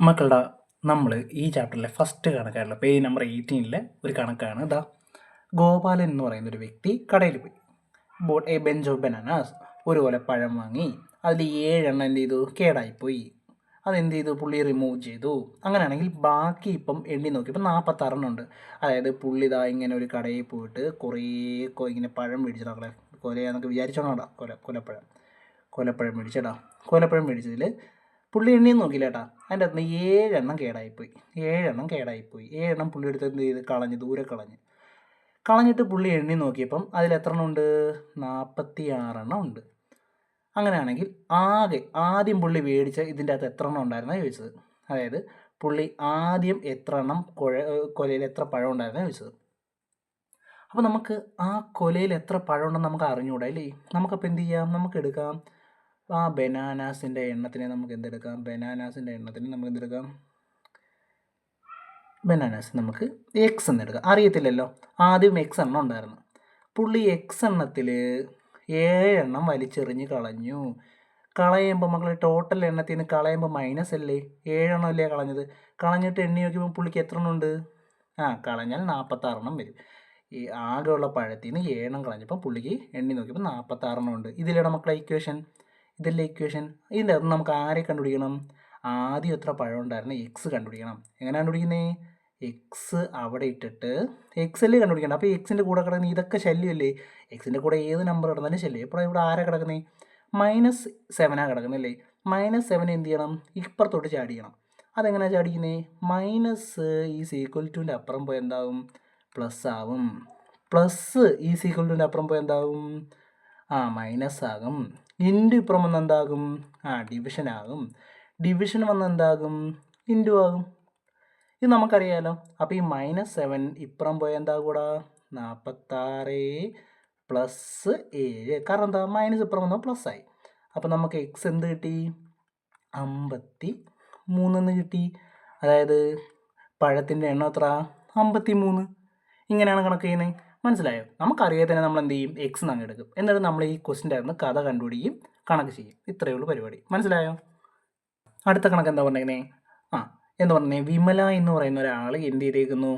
മക്കളുടെ നമ്മൾ ഈ ചാപ്റ്ററിലെ ഫസ്റ്റ് കണക്കായിട്ടുള്ള പേജ് നമ്പർ 18 ഒരു കണക്കാണ്. ഇതാ, ഗോപാലൻ എന്ന് പറയുന്ന ഒരു വ്യക്തി കടയിൽ പോയി. Boat A bench of bananas, ഒരു കൊല പഴം വാങ്ങി. അതിൽ 7 എന്ത് ചെയ്തു? കേടായിപ്പോയി. അതെന്ത് ചെയ്തു? പുള്ളി റിമൂവ് ചെയ്തു. അങ്ങനെയാണെങ്കിൽ ബാക്കി ഇപ്പം എണ്ണി നോക്കിയപ്പോൾ 46 ഉണ്ട്. അതായത് പുള്ളി ഇതാ ഇങ്ങനെ ഒരു കടയിൽ പോയിട്ട് കുറേ ഇങ്ങനെ പഴം മേടിച്ചിടാ. കൊലയാന്നൊക്കെ വിചാരിച്ചോണോടാ, കൊലപ്പഴം മേടിച്ചേടാ. കൊലപ്പഴം മേടിച്ചതിൽ പുള്ളി എണ്ണിയും നോക്കില്ല കേട്ടാ. അതിൻ്റെ അകത്ത് 7 കേടായിപ്പോയി. 7 പുള്ളി എടുത്ത് എന്ത് ചെയ്ത്? ദൂരെ കളഞ്ഞിട്ട് പുള്ളി എണ്ണി നോക്കിയപ്പം അതിൽ എത്ര എണ്ണം ഉണ്ട്? 46 ഉണ്ട്. അങ്ങനെയാണെങ്കിൽ ആദ്യം പുള്ളി മേടിച്ച ഇതിൻ്റെ അകത്ത് എത്ര എണ്ണം ഉണ്ടായിരുന്നാണ് ചോദിച്ചത്. അതായത് പുള്ളി ആദ്യം എത്ര എണ്ണം കൊലയിൽ എത്ര പഴം ഉണ്ടായിരുന്നാണ് ചോദിച്ചത്. അപ്പോൾ നമുക്ക് ആ കൊലയിൽ എത്ര പഴം ഉണ്ടെന്ന് നമുക്ക് അറിഞ്ഞുകൂടാ അല്ലേ? നമുക്കപ്പോൾ എന്ത് ചെയ്യാം? നമുക്ക് എടുക്കാം ആ ബനാനാസിൻ്റെ എണ്ണത്തിനെ നമുക്ക് എന്തെടുക്കാം? ബനാനാസ് നമുക്ക് എക്സ് എന്നെടുക്കാം. അറിയത്തില്ലല്ലോ, ആദ്യം എക്സ് എണ്ണം ഉണ്ടായിരുന്നു. പുള്ളി എക്സ് എണ്ണത്തിൽ 7 വലിച്ചെറിഞ്ഞ് കളഞ്ഞു. കളയുമ്പോൾ മക്കൾ ടോട്ടൽ എണ്ണത്തിൽ നിന്ന് കളയുമ്പോൾ മൈനസ് അല്ലേ? 7 അല്ലേ കളഞ്ഞത്? കളഞ്ഞിട്ട് എണ്ണി നോക്കിയപ്പോൾ പുള്ളിക്ക് എത്ര എണ്ണം ഉണ്ട്? കളഞ്ഞാൽ 46 വരും. ഈ ആകെയുള്ള പഴത്തിൽ നിന്ന് 7 കളഞ്ഞപ്പോൾ പുള്ളിക്ക് എണ്ണി നോക്കിയപ്പോൾ 46 ഉണ്ട്. ഇതിലാണ് മക്കളെ ഇക്വേഷൻ. ഇതിൻ്റെ ഇതിൻ്റെ അകത്ത് നമുക്ക് ആരെ കണ്ടുപിടിക്കണം? ആദ്യം എത്ര പഴം ഉണ്ടായിരുന്നു എക്സ് കണ്ടുപിടിക്കണം. എങ്ങനെ കണ്ടുപിടിക്കുന്നേ? എക്സ് അവിടെ ഇട്ടിട്ട് എക്സ് അല്ലേ കണ്ടുപിടിക്കണം. അപ്പോൾ എക്സിൻ്റെ കൂടെ കിടക്കുന്ന ഇതൊക്കെ ശല്യമല്ലേ? എക്സിൻ്റെ കൂടെ ഏത് നമ്പർ കിടന്നാലും ശല്യം. ഇപ്പോൾ ഇവിടെ ആരാ കിടക്കുന്നേ? -7 കിടക്കുന്നല്ലേ? -7 എന്ത് ചെയ്യണം? ഇപ്പുറത്തോട്ട് ചാടിക്കണം. അതെങ്ങനെയാണ് ചാടിക്കുന്നേ? മൈനസ് ഈസ് ഈക്വൽ ടുവിൻ്റെ അപ്പുറം പോയി എന്താവും? പ്ലസ് ആവും. പ്ലസ് ഈസ് ഈക്വൽ ടുവിൻ്റെ അപ്പുറം പോയി എന്താവും? മൈനസ് ആകും. ഇൻറ്റു ഇപ്പുറം വന്ന് എന്താകും? ഡിവിഷൻ ആകും. ഡിവിഷൻ വന്ന് എന്താകും? ഇൻറ്റു ആകും. ഇത് നമുക്കറിയാമല്ലോ. അപ്പോൾ ഈ -7 ഇപ്പുറം പോയി എന്താകൂടാ? 46 + 7. കാരണം എന്താ? മൈനസ് ഇപ്പുറം വന്നാൽ പ്ലസ് ആയി. അപ്പോൾ നമുക്ക് എക്സ് എന്ത് കിട്ടി? 53 കിട്ടി. അതായത് പഴത്തിൻ്റെ എണ്ണം എത്ര? 53. ഇങ്ങനെയാണ് കണക്ക് ചെയ്യുന്നത്. മനസ്സിലായോ? നമുക്കറിയാതെ തന്നെ നമ്മൾ എന്ത് ചെയ്യും? എക്സ് അങ്ങ് എടുക്കും. എന്നിട്ട് നമ്മൾ ഈ ക്വസ്റ്റിൻ്റെ ആയിരുന്നു കഥ കണ്ടുപിടിക്കും, കണക്ക് ചെയ്യും. ഇത്രയേ ഉള്ളൂ പരിപാടി. മനസ്സിലായോ? അടുത്ത കണക്ക് എന്താ പറഞ്ഞേക്കുന്നേ? എന്ന് പറഞ്ഞേ, വിമല എന്ന് പറയുന്ന ഒരാൾ എന്ത് ചെയ്തേക്കുന്നു?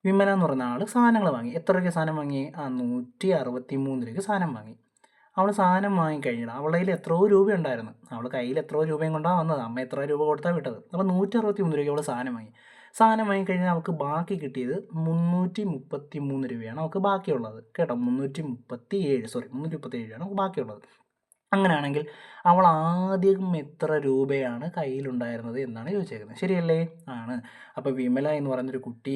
വിമല എന്ന് പറയുന്ന ആൾ സാധനങ്ങൾ വാങ്ങി. എത്ര രൂപയ്ക്ക് സാധനം വാങ്ങി? 163 രൂപയ്ക്ക് സാധനം വാങ്ങി. അവൾ സാധനം വാങ്ങിക്കഴിഞ്ഞിട്ട് അവളുടെ കയ്യിൽ എത്രയോ രൂപ ഉണ്ടായിരുന്നു. അവൾ കയ്യിൽ എത്രയോ രൂപയും കൊണ്ടാണ് വന്നത്. അമ്മ എത്ര രൂപ കൊടുത്താൽ വിട്ടത്. അപ്പോൾ 163 രൂപയ്ക്ക് അവൾ സാധനം വാങ്ങി. സാധനം വാങ്ങിക്കഴിഞ്ഞാൽ അവൾക്ക് ബാക്കി കിട്ടിയത് 333 രൂപയാണ് അവൾക്ക് ബാക്കിയുള്ളത് കേട്ടോ. 337 രൂപയാണ് അവൾക്ക് ബാക്കിയുള്ളത്. അങ്ങനെയാണെങ്കിൽ അവൾ ആദ്യം എത്ര രൂപയാണ് കയ്യിലുണ്ടായിരുന്നത് എന്നാണ് ചോദിച്ചേക്കുന്നത്. ശരിയല്ലേ? ആണ്. അപ്പോൾ വിമല എന്ന് പറയുന്നൊരു കുട്ടി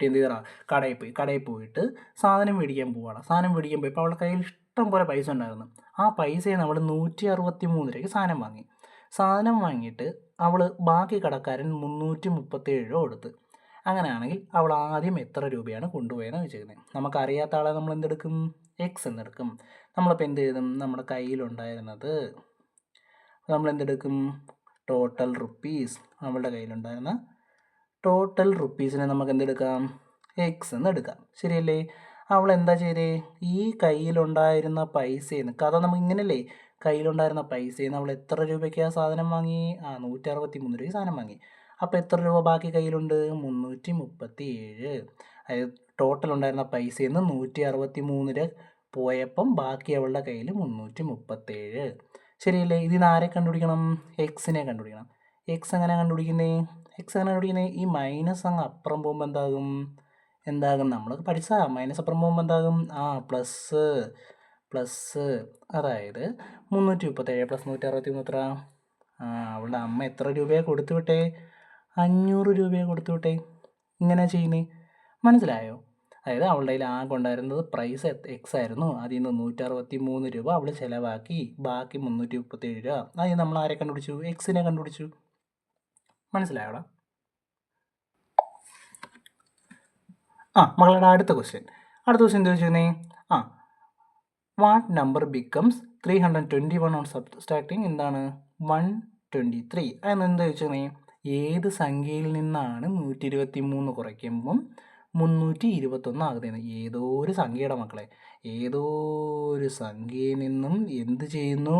എന്ത് ചെയ്താ? കടയിൽ പോയിട്ട് സാധനം മേടിക്കാൻ പോവുകയാണ്. സാധനം മേടിക്കാൻ പോയപ്പോൾ അവളുടെ കയ്യിൽ ഇഷ്ടം പോലെ പൈസ ഉണ്ടായിരുന്നു. ആ പൈസയിൽ നമ്മൾ 163 രൂപയ്ക്ക് സാധനം വാങ്ങി. സാധനം വാങ്ങിയിട്ട് അവൾ ബാക്കി കടക്കാരൻ 337 രൂപ കൊടുത്ത്. അങ്ങനെയാണെങ്കിൽ അവൾ ആദ്യം എത്ര രൂപയാണ് കൊണ്ടുപോയെന്ന് ചോദിച്ചേക്കുന്നത്. നമുക്കറിയാത്ത ആളെ നമ്മൾ എന്തെടുക്കും? എക്സ് എന്നെടുക്കും. നമ്മളിപ്പോൾ എന്ത് എഴുതും? നമ്മുടെ കയ്യിലുണ്ടായിരുന്നത് നമ്മൾ എന്തെടുക്കും? Total rupees. നമ്മളുടെ കയ്യിലുണ്ടായിരുന്ന ടോട്ടൽ റുപ്പീസിനെ നമുക്ക് എന്തെടുക്കാം? എക്സ് എന്ന് എടുക്കാം. ശരിയല്ലേ? അവൾ എന്താ ചെയ്തേ? ഈ കയ്യിലുണ്ടായിരുന്ന പൈസയിൽ നിന്ന്, കഥ നമുക്ക് ഇങ്ങനെയല്ലേ, കയ്യിലുണ്ടായിരുന്ന പൈസയിൽ നിന്ന് അവൾ എത്ര രൂപയ്ക്കാണ് സാധനം വാങ്ങി? 163 രൂപയ്ക്ക് സാധനം വാങ്ങി. അപ്പോൾ എത്ര രൂപ ബാക്കി കയ്യിലുണ്ട്? 337. അതായത് ടോട്ടൽ ഉണ്ടായിരുന്ന പൈസയിൽ നിന്ന് 163 രൂപ പോയപ്പം ബാക്കി അവളുടെ കയ്യിൽ 337. ശരിയല്ലേ? ഇതിന് ആരെ കണ്ടുപിടിക്കണം? എക്സിനെ കണ്ടുപിടിക്കണം. എക്സ് എങ്ങനെ കണ്ടുപിടിക്കുന്നത്? ഈ മൈനസ് അങ്ങ് അപ്പുറം പോകുമ്പോൾ എന്താകും? നമ്മൾ പഠിച്ചാൽ മൈനസ് അപ്പുറം പോകുമ്പോൾ എന്താകും? പ്ലസ്. അതായത് 337 + 163 എത്ര? അവളുടെ അമ്മ എത്ര രൂപയാണ് കൊടുത്തു വിട്ടേ? 500 രൂപയാണ് കൊടുത്തു വിട്ടേ. ഇങ്ങനെ ചെയ്യുന്നത് മനസ്സിലായോ? അതായത് അവളുടെ കയ്യിൽ ആകെ ഉണ്ടായിരുന്നത് പ്രൈസ് എക്സ് ആയിരുന്നു. അതിൽ നിന്ന് 163 രൂപ അവൾ ചിലവാക്കി. ബാക്കി 337 രൂപ. അതിന് നമ്മൾ ആരെ കണ്ടുപിടിച്ചു? എക്സിനെ കണ്ടുപിടിച്ചു. മനസ്സിലായോടാ? മകളുടെ അടുത്ത ക്വസ്റ്റ്യൻ എന്താ ചോദിച്ചിരുന്നേ? What number becomes 321 on subtracting എന്താണ്? 123. അതെന്ന് എന്താ ചോദിച്ചിരുന്നേ? ഏത് സംഖ്യയിൽ നിന്നാണ് 123 കുറയ്ക്കുമ്പം 321 ആകുന്നതെന്ന്. ഏതോ ഒരു സംഖ്യയുടെ മക്കളെ, ഏതോ ഒരു സംഖ്യയിൽ നിന്നും എന്ത് ചെയ്യുന്നു,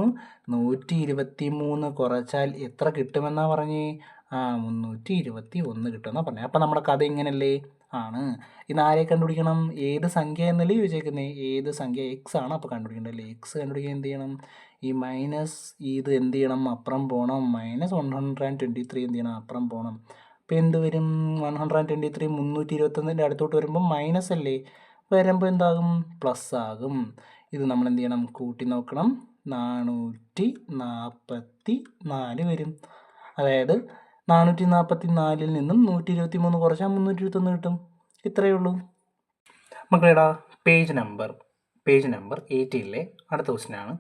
123 കുറച്ചാൽ എത്ര കിട്ടുമെന്നാണ് പറഞ്ഞേ? 321 കിട്ടുമെന്നാണ് പറഞ്ഞത്. അപ്പം നമ്മുടെ കഥ ഇങ്ങനല്ലേ ആണ്. ഇന്ന് ആരെ കണ്ടുപിടിക്കണം? ഏത് സംഖ്യ എന്നല്ലേ ചോദിച്ചേക്കുന്നത്? ഏത് സംഖ്യ? എക്സ് ആണ് അപ്പോൾ കണ്ടുപിടിക്കേണ്ടത് അല്ലേ? എക്സ് കണ്ടുപിടിക്കാൻ എന്ത് ചെയ്യണം? ഈ മൈനസ് ഇത് എന്ത് ചെയ്യണം? അപ്പുറം പോകണം. -123 എന്ത് ചെയ്യണം? അപ്പുറം പോകണം. അപ്പോൾ എന്ത് വരും? 123 321 അടുത്തോട്ട് വരുമ്പോൾ മൈനസ് അല്ലേ, വരുമ്പോൾ എന്താകും? പ്ലസ് ആകും. ഇത് നമ്മൾ എന്ത് ചെയ്യണം? കൂട്ടി നോക്കണം. 444 വരും. അതായത് 444 നിന്നും 123 കുറച്ചാൽ 321 കിട്ടും. ഇത്രയേ ഉള്ളൂ മക്കളേടാ. പേജ് നമ്പർ 18 അടുത്ത ക്വസ്റ്റ്യനാണ്.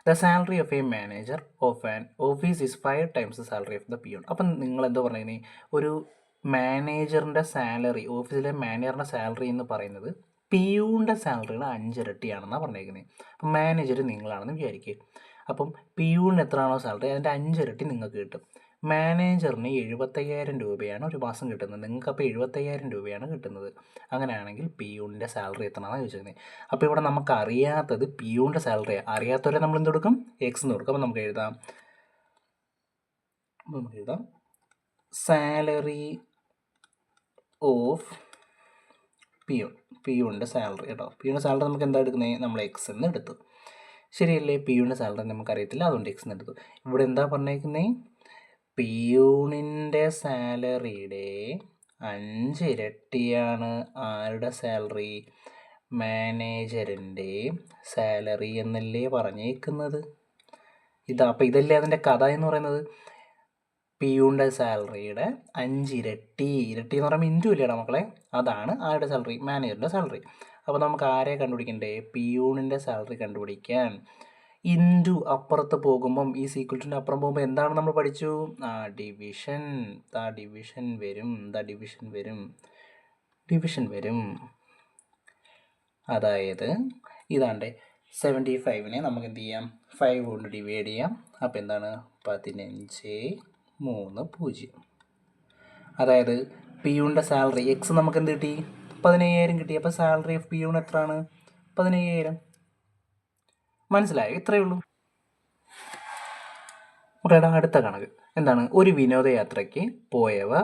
The salary of A manager of an office is 5 times the salary of the peon. അപ്പം നിങ്ങൾ എന്താ പറയുന്നത്? ഒരു മാനേജറിൻ്റെ സാലറി, ഓഫീസിലെ മാനേജറിൻ്റെ സാലറി എന്ന് പറയുന്നത് പിയൂണിൻ്റെ സാലറിയുടെ 5 ഇരട്ടിയാണെന്നാണ് പറഞ്ഞേക്കുന്നത്. അപ്പം മാനേജർ നിങ്ങളാണെന്ന് വിചാരിക്കുക. അപ്പം പിയൂണിന് എത്രയാണോ സാലറി അതിൻ്റെ 5 ഇരട്ടി നിങ്ങൾക്ക് കിട്ടും. മാനേജറിന് 75,000 രൂപയാണ് ഒരു മാസം കിട്ടുന്നത്. നിങ്ങൾക്ക് അപ്പോൾ 75,000 രൂപയാണ് കിട്ടുന്നത്. അങ്ങനെയാണെങ്കിൽ പിയൂണിൻ്റെ സാലറി എത്രയാണെന്ന് ചോദിച്ചിരുന്നത്. അപ്പോൾ ഇവിടെ നമുക്ക് അറിയാത്തത് പിയൂണിൻ്റെ സാലറി. അറിയാത്തവരെ നമ്മൾ എന്ത് കൊടുക്കും? എക്സ് എന്ന് കൊടുക്കും. അപ്പോൾ നമുക്ക് എഴുതാം സാലറി ഓഫ് പിയൂണിൻ്റെ സാലറി കേട്ടോ. പിയൂണിൻ്റെ സാലറി നമുക്ക് എന്താ എടുക്കുന്നത്? നമ്മൾ എക്സ് എന്ന് എടുത്തു. ശരിയല്ലേ? പിയൂണിൻ്റെ സാലറി നമുക്കറിയത്തില്ല, അതുകൊണ്ട് എക്സ് എന്ന് എടുത്തു. ഇവിടെ എന്താ പറഞ്ഞേക്കുന്നത്? പിയൂണിൻ്റെ സാലറിയുടെ 5 ഇരട്ടിയാണ് ആരുടെ സാലറി? മാനേജറിൻ്റെ സാലറി എന്നല്ലേ പറഞ്ഞേക്കുന്നത്. അപ്പോൾ ഇതല്ലേ അതിൻ്റെ കഥ എന്ന് പറയുന്നത്. പിയൂണിൻ്റെ സാലറിയുടെ 5 ഇരട്ടി എന്ന് പറയുമ്പോൾ ഇൻറ്റു ഇല്ലേടാ മക്കളെ, അതാണ് ആരുടെ സാലറി? മാനേജറിൻ്റെ സാലറി. അപ്പോൾ നമുക്ക് ആരെ കണ്ടുപിടിക്കണ്ടേ? പിയൂണിൻ്റെ സാലറി കണ്ടുപിടിക്കാൻ ഇൻറ്റു അപ്പുറത്ത് പോകുമ്പം ഈ സീക്വൽസിൻ്റെ അപ്പുറം പോകുമ്പോൾ എന്താണ് നമ്മൾ പഠിച്ചു? ഡിവിഷൻ വരും. അതായത് ഇതാണ്ട് 75നെ നമുക്ക് എന്ത് ചെയ്യാം? 5 കൊണ്ട് ഡിവൈഡ് ചെയ്യാം. അപ്പോൾ എന്താണ്? 15,3,0. അതായത് പിയൂണിൻ്റെ സാലറി എക്സ് നമുക്ക് എന്ത് കിട്ടി? 15,000 കിട്ടി. അപ്പോൾ സാലറി ഓഫ് പിയൂൺ എത്രയാണ്? 15,000. മനസ്സിലായോ? ഇത്രയേ ഉള്ളൂ. ഓക്കേടാ. അടുത്ത കണക്ക് എന്താണ്? ഒരു വിനോദയാത്രയ്ക്ക് പോയവർ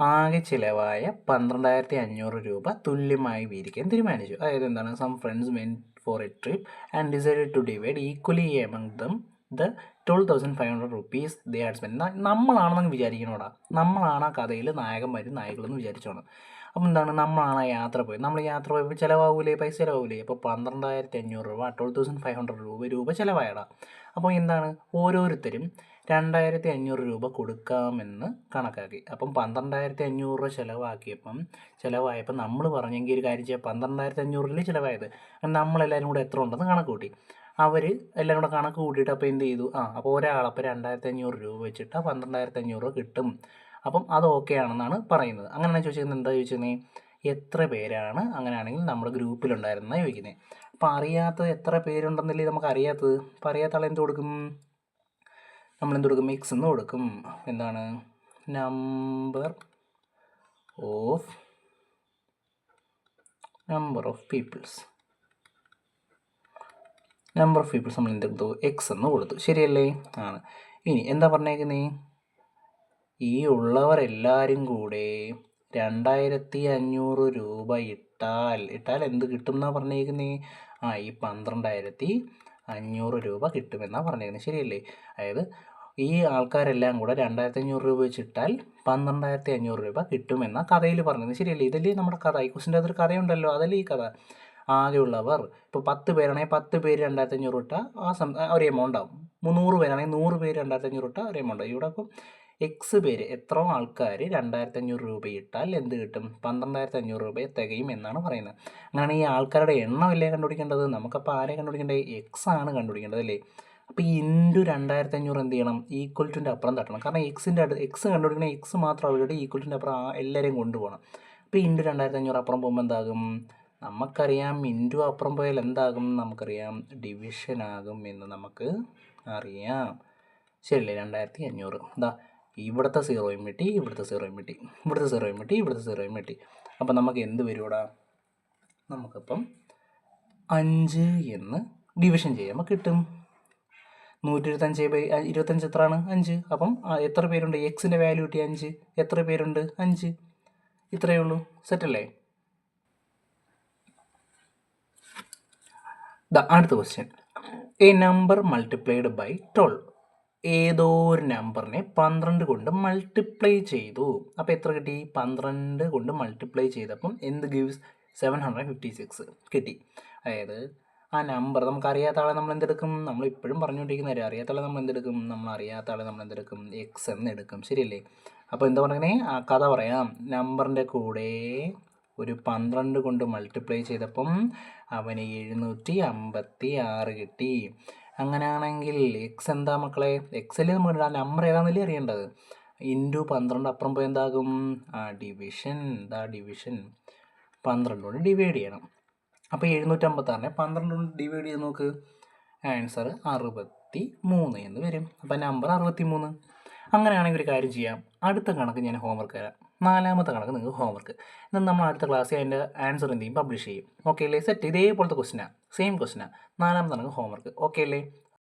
ആകെ ചിലവായ 12,500 രൂപ തുല്യമായി വീതിക്കാൻ തീരുമാനിച്ചു. അതായത് എന്താണ്? Some friends went for a trip and decided to divide equally among them the 12,500 rupees they had spend. നമ്മളാണെന്ന് വിചാരിക്കണോടാ. നമ്മളാണ് ആ കഥയിൽ നായകന്മാരും നായകളെന്ന് വിചാരിച്ചോണം. അപ്പോൾ എന്താണ്? നമ്മളാണ് ആ യാത്ര പോയത്. നമ്മൾ യാത്ര പോയപ്പോൾ ചിലവാകൂലേ? പൈസ ചിലവാകൂലേ? അപ്പോൾ 12,500 രൂപ 12,500 രൂപ ചിലവായടാ. അപ്പോൾ എന്താണ്? ഓരോരുത്തരും 2,500 രൂപ കൊടുക്കാമെന്ന് കണക്കാക്കി. അപ്പം 12,500 രൂപ ചിലവായപ്പോൾ നമ്മൾ പറഞ്ഞെങ്കിൽ ഒരു കാര്യം ചെയ്യാം, 12,500 ചിലവായത്. നമ്മളെല്ലാവരും കൂടെ എത്ര ഉണ്ടെന്ന് കണക്ക് കൂട്ടി. അവർ എല്ലാവരും കൂടെ കണക്ക് കൂട്ടിയിട്ട് അപ്പോൾ എന്ത് ചെയ്തു? അപ്പോൾ ഒരാളപ്പോൾ 2,500 രൂപ വെച്ചിട്ട് 12,500 രൂപ കിട്ടും. അപ്പം അത് ഓക്കെ ആണെന്നാണ് പറയുന്നത്. അങ്ങനെയാണ് ചോദിച്ചിരുന്നത്. എന്താ ചോദിച്ചിരുന്നത്? എത്ര പേരാണ് അങ്ങനെയാണെങ്കിൽ നമ്മുടെ ഗ്രൂപ്പിലുണ്ടായിരുന്നതാണ് ചോദിക്കുന്നത്. അപ്പോൾ അറിയാത്തത് എത്ര പേരുണ്ടെന്നല്ലേ നമുക്ക് അറിയാത്തത്. അപ്പോൾ അറിയാത്ത ആൾ എന്ത് കൊടുക്കും? നമ്മളെന്ത് കൊടുക്കും? എക്സ് എന്ന് കൊടുക്കും. എന്താണ്? നമ്പർ ഓഫ് പീപ്പിൾസ് നമ്മൾ എന്തെടുത്തു? എക്സ് എന്ന് കൊടുത്തു. ശരിയല്ലേ? ആണ്. ഇനി എന്താ പറഞ്ഞേക്കുന്നത്? ഈ ഉള്ളവരെല്ലാവരും കൂടെ 2,500 രൂപ ഇട്ടാൽ എന്ത് കിട്ടും എന്നാണ് പറഞ്ഞേക്കുന്നത്? ഈ 12,500 രൂപ കിട്ടുമെന്നാണ് പറഞ്ഞേക്കുന്നത്. ശരിയല്ലേ? അതായത് ഈ ആൾക്കാരെല്ലാം കൂടെ 2,500 രൂപ വെച്ചിട്ടാൽ 12,500 രൂപ കിട്ടുമെന്ന കഥയിൽ പറഞ്ഞത്. ശരിയല്ലേ? ഇതല്ലേ നമ്മുടെ കഥ. ഈ ക്വസ്റ്റിൻ്റെ അതൊരു കഥയുണ്ടല്ലോ, അതല്ലേ ഈ കഥ. ആകെയുള്ളവർ ഇപ്പോൾ 10 പേരാണെങ്കിൽ 10 പേര് 2,500 ഇട്ടാൽ ഒരു എമൗണ്ട് ആവും. 100 പേരാണെങ്കിൽ 100 പേര് 2,500 ഇട്ടാൽ ഒരു എമൗണ്ട് ആവും. ഇവിടെ അപ്പം എക്സ് പേര് എത്ര ആൾക്കാർ 2,500 രൂപ ഇട്ടാൽ എന്ത് കിട്ടും? 12,500 രൂപ തികയും എന്നാണ് പറയുന്നത്. അങ്ങനെ ഈ ആൾക്കാരുടെ എണ്ണമല്ലേ കണ്ടുപിടിക്കേണ്ടത്. നമുക്കപ്പോൾ ആരെ കണ്ടുപിടിക്കേണ്ടത്? എക്സ് ആണ് കണ്ടുപിടിക്കേണ്ടത് അല്ലേ? അപ്പോൾ ഈ ഇൻറ്റു 2,500 എന്ത് ചെയ്യണം? ഈക്വൽ ടുൻ്റെ അപ്പുറം തട്ടണം. കാരണം എക്സ് കണ്ടുപിടിക്കണ എക്സ് മാത്രം അവരുടെ ഈക്വൽ ടുൻ്റെ അപ്പുറം എല്ലാവരെയും കൊണ്ടുപോകണം. അപ്പോൾ ഇൻറ്റു 2,500 അപ്പുറം പോകുമ്പോൾ എന്താകും? നമുക്കറിയാം ഇൻറ്റു അപ്പുറം പോയാൽ എന്താകും? നമുക്കറിയാം ഡിവിഷൻ ആകും എന്ന് നമുക്ക് അറിയാം. ശരിയല്ലേ? 2,500 എന്താ ഇവിടുത്തെ സീറോയും വെട്ടി, ഇവിടുത്തെ സീറോയും വെട്ടി, ഇവിടുത്തെ സീറോയും വെട്ടി, ഇവിടുത്തെ സീറോയും വെട്ടി. അപ്പം നമുക്ക് എന്ത് വരുവാടാ? നമുക്കിപ്പം 5 എന്ന് ഡിവിഷൻ ചെയ്യുമ്പോൾ കിട്ടും. 125/25 എത്രയാണ്? 5. അപ്പം എത്ര പേരുണ്ട്? എക്സിൻ്റെ വാല്യൂ കിട്ടി 5. എത്ര പേരുണ്ട്? 5. ഇത്രയേ ഉള്ളൂ. സെറ്റല്ലേ? അടുത്ത question. A number multiplied by 12. ഏതോ ഒരു നമ്പറിനെ 12 കൊണ്ട് മൾട്ടിപ്ലൈ ചെയ്തു. അപ്പോൾ എത്ര കിട്ടി? 12 കൊണ്ട് മൾട്ടിപ്ലൈ ചെയ്തപ്പം എന്ത് ഗിവ്സ്? 756 കിട്ടി. അതായത് ആ നമ്പർ നമുക്കറിയാത്ത ആളെ നമ്മൾ എന്തെടുക്കും? നമ്മൾ ഇപ്പോഴും പറഞ്ഞുകൊണ്ടിരിക്കുന്ന കാര്യം, അറിയാത്ത ആളെ നമ്മൾ എന്തെടുക്കും? നമ്മൾ അറിയാത്ത ആളെ നമ്മൾ എന്തെടുക്കും? എക്സ് എന്ന് എടുക്കും. ശരിയല്ലേ? അപ്പോൾ എന്താ പറയുന്നത്? ആ കഥ പറയാം. നമ്പറിൻ്റെ കൂടെ ഒരു 12 കൊണ്ട് മൾട്ടിപ്ലൈ ചെയ്തപ്പം അവന് 756 കിട്ടി. അങ്ങനെയാണെങ്കിൽ എക്സ് എന്താ മക്കളെ? എക്സല്ലേ നമുക്ക് ആ നമ്പർ ഏതാണെന്നല്ലേ അറിയേണ്ടത്. ഇൻറ്റു 12 അപ്പുറം പോയി എന്താകും? ഡിവിഷൻ. ഡിവിഷൻ 12 കൊണ്ട് ഡിവൈഡ് ചെയ്യണം. അപ്പോൾ 756 12 കൊണ്ട് ഡിവൈഡ് ചെയ്ത് നോക്ക്. ആൻസർ 63 എന്ന് വരും. അപ്പോൾ നമ്പർ 63. അങ്ങനെയാണെങ്കിൽ ഒരു കാര്യം ചെയ്യാം. അടുത്ത കണക്ക് ഞാൻ ഹോംവർക്ക് തരാം. 4ാമത്തെ കണക്ക് നിങ്ങൾക്ക് ഹോംവർക്ക്. എന്നാൽ നമ്മൾ അടുത്ത ക്ലാസ്സിൽ അതിൻ്റെ ആൻസർ എന്ത് ചെയ്യും? പബ്ലിഷ് ചെയ്യും. ഓക്കെ അല്ലേ? സെറ്റ്. ഇതേപോലത്തെ ക്വസ്റ്റിനാണ്, സെയിം ക്വസ്റ്റിനാണ്. 4ാമത്തെ കണക്ക് ഹോംവർക്ക്. ഓക്കെ അല്ലേ?